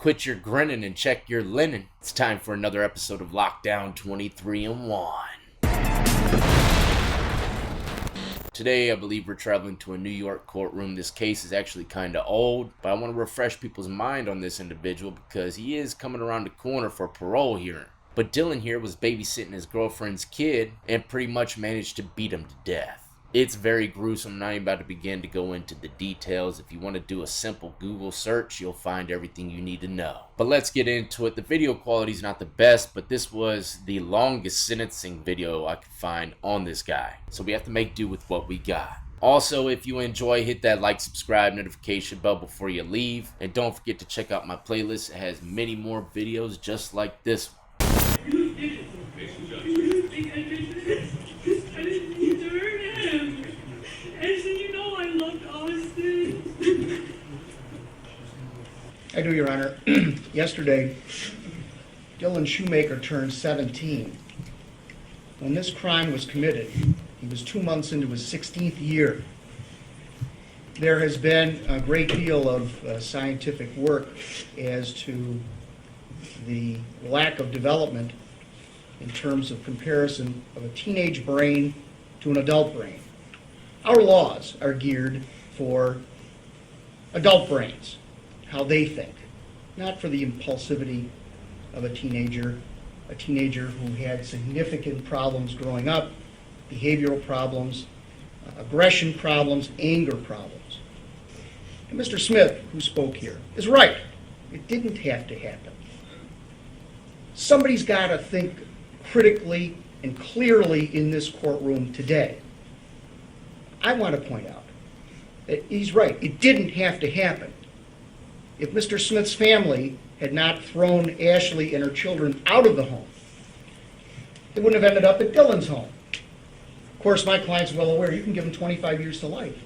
quit your grinning and check your linen. It's time for another episode of Lockdown 23-1. Today, I believe we're traveling to a New York courtroom. This case is actually kind of old, but I want to refresh people's mind on this individual because he is coming around the corner for a parole hearing. But Dylan here was babysitting his girlfriend's kid and pretty much managed to beat him to death. It's very gruesome. I'm not even about to begin to go into the details. If you want to do a simple Google search, you'll find everything you need to know. But let's get into it. The video quality is not the best, but this was the longest sentencing video I could find on this guy. So we have to make do with what we got. Also, if you enjoy, hit that like, subscribe, notification bell before you leave. And don't forget to check out my playlist. It has many more videos just like this one. I do, Your Honor. Yesterday, Dylan Schumaker turned 17. When this crime was committed, he was 2 months into his 16th year. There has been a great deal of scientific work as to the lack of development in terms of comparison of a teenage brain to an adult brain. Our laws are geared for adult brains, how they think, not for the impulsivity of a teenager who had significant problems growing up, behavioral problems, aggression problems, anger problems. And Mr. Smith, who spoke here, is right. It didn't have to happen. Somebody's got to think critically and clearly in this courtroom today. I want to point out that he's right. It didn't have to happen. If Mr. Smith's family had not thrown Ashley and her children out of the home, they wouldn't have ended up at Dylan's home. Of course, my client's well aware you can give him 25 years to life.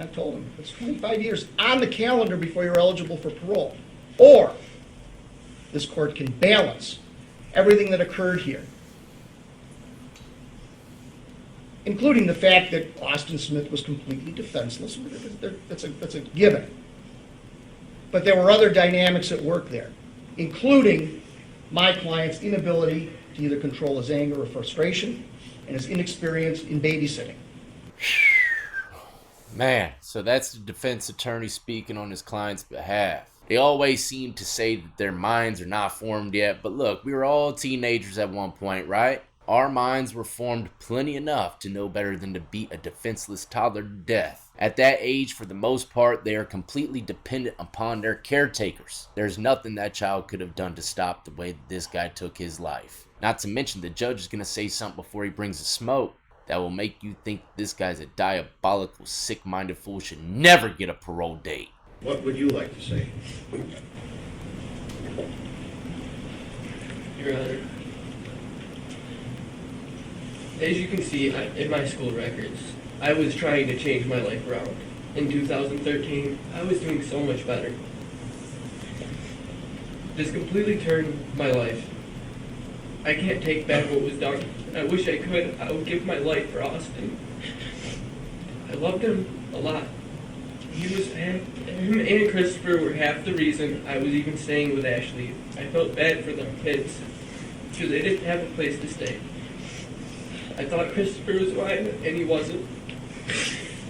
I've told him it's 25 years on the calendar before you're eligible for parole. Or this court can balance everything that occurred here, including the fact that Austin Smith was completely defenseless. That's a given. But there were other dynamics at work there, including my client's inability to either control his anger or frustration and his inexperience in babysitting. Man, so that's the defense attorney speaking on his client's behalf. They always seem to say that their minds are not formed yet, but look, we were all teenagers at one point, right? Our minds were formed plenty enough to know better than to beat a defenseless toddler to death. At that age, for the most part, they are completely dependent upon their caretakers. There's nothing that child could have done to stop the way that this guy took his life. Not to mention, the judge is going to say something before he brings the smoke that will make you think this guy's a diabolical, sick-minded fool, should never get a parole date. What would you like to say? Your Honor, as you can see in my school records, I was trying to change my life around. In 2013, I was doing so much better. This completely turned my life. I can't take back what was done. I wish I could. I would give my life for Austin. I loved him a lot. Him and Christopher were half the reason I was even staying with Ashley. I felt bad for them kids because they didn't have a place to stay. I thought Christopher was mine, and he wasn't.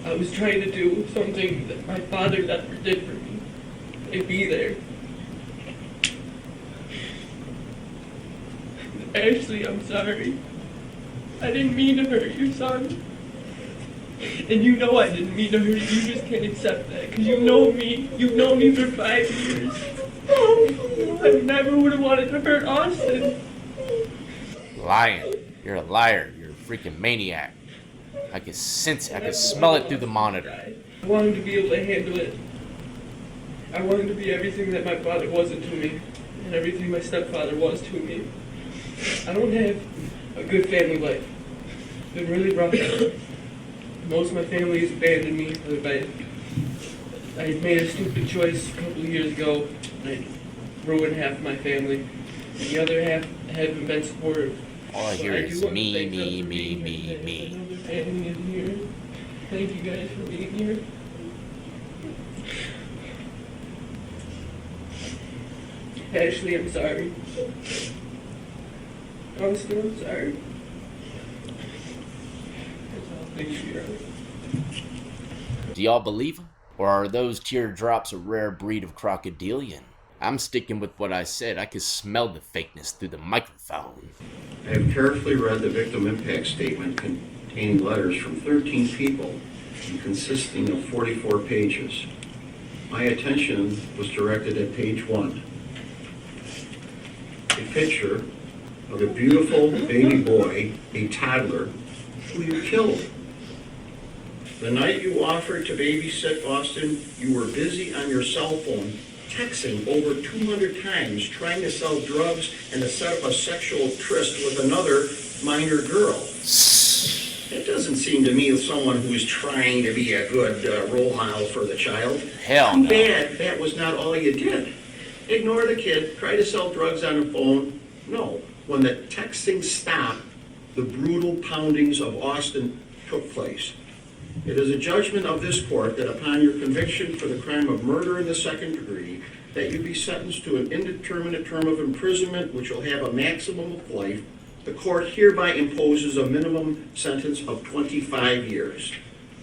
I was trying to do something that my father never did for me. And be there. Ashley, I'm sorry. I didn't mean to hurt your son. And you know I didn't mean to hurt you. You just can't accept that. Because you know me. You've known me for 5 years. I never would have wanted to hurt Austin. Lying. You're a liar. You're a freaking maniac. I can sense it. I can smell it through the monitor. I wanted to be able to handle it. I wanted to be everything that my father wasn't to me. And everything my stepfather was to me. I don't have a good family life. It's been really rough. Most of my family has abandoned me. I made a stupid choice a couple of years ago. I ruined half of my family. And the other half haven't been supportive. All I hear is me. Another family in here. Thank you guys for being here. Ashley, I'm sorry. Austin, I'm sorry. That's all. Thank you, Your Honor. Do y'all believe him? Or are those teardrops a rare breed of crocodilian? I'm sticking with what I said. I could smell the fakeness through the microphone. I have carefully read the victim impact statement containing letters from 13 people and consisting of 44 pages. My attention was directed at page 1. A picture of a beautiful baby boy, a toddler, who you killed. The night you offered to babysit Austin, you were busy on your cell phone, texting over 200 times, trying to sell drugs and to set up a sexual tryst with another minor girl. It doesn't seem to me as someone who's trying to be a good role model for the child. Hell Too no. bad that was not all you did. Ignore the kid, try to sell drugs on the phone. No, when the texting stopped, the brutal poundings of Austin took place. It is a judgment of this court that upon your conviction for the crime of murder in the second degree, that you be sentenced to an indeterminate term of imprisonment which will have a maximum of life. The court hereby imposes a minimum sentence of 25 years.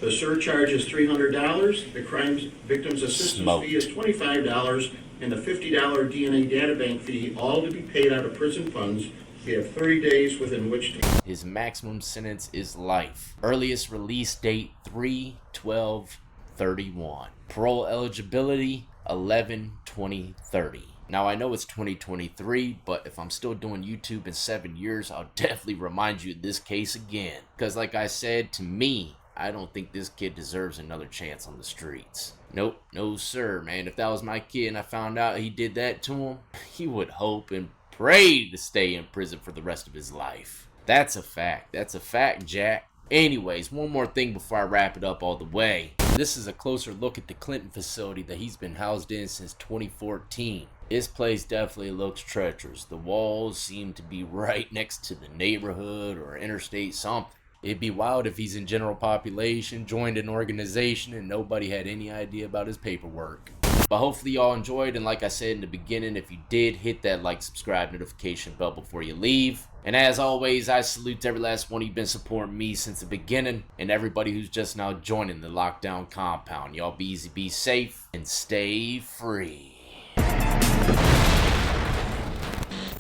The surcharge is $300, the crime victim's assistance fee is $25, and the $50 DNA databank fee, all to be paid out of prison funds. You have 30 days within which to... His maximum sentence is life. Earliest release date 3/12/31. Parole eligibility 11/20/30. Now I know it's 2023, but if I'm still doing YouTube in 7 years, I'll definitely remind you of this case again. Because like I said, to me, I don't think this kid deserves another chance on the streets. Nope, no sir, man. If that was my kid and I found out he did that to him, he would hope and pray to stay in prison for the rest of his life. That's a fact. That's a fact, Jack. Anyways, one more thing before I wrap it up all the way. This is a closer look at the Clinton facility that he's been housed in since 2014. This place definitely looks treacherous. The walls seem to be right next to the neighborhood or interstate something. It'd be wild if he's in general population, joined an organization, and nobody had any idea about his paperwork. But hopefully y'all enjoyed, and like I said in the beginning, if you did, hit that like, subscribe, notification bell before you leave. And as always, I salute every last one of you been supporting me since the beginning, and everybody who's just now joining the lockdown compound. Y'all be easy, be safe, and stay free.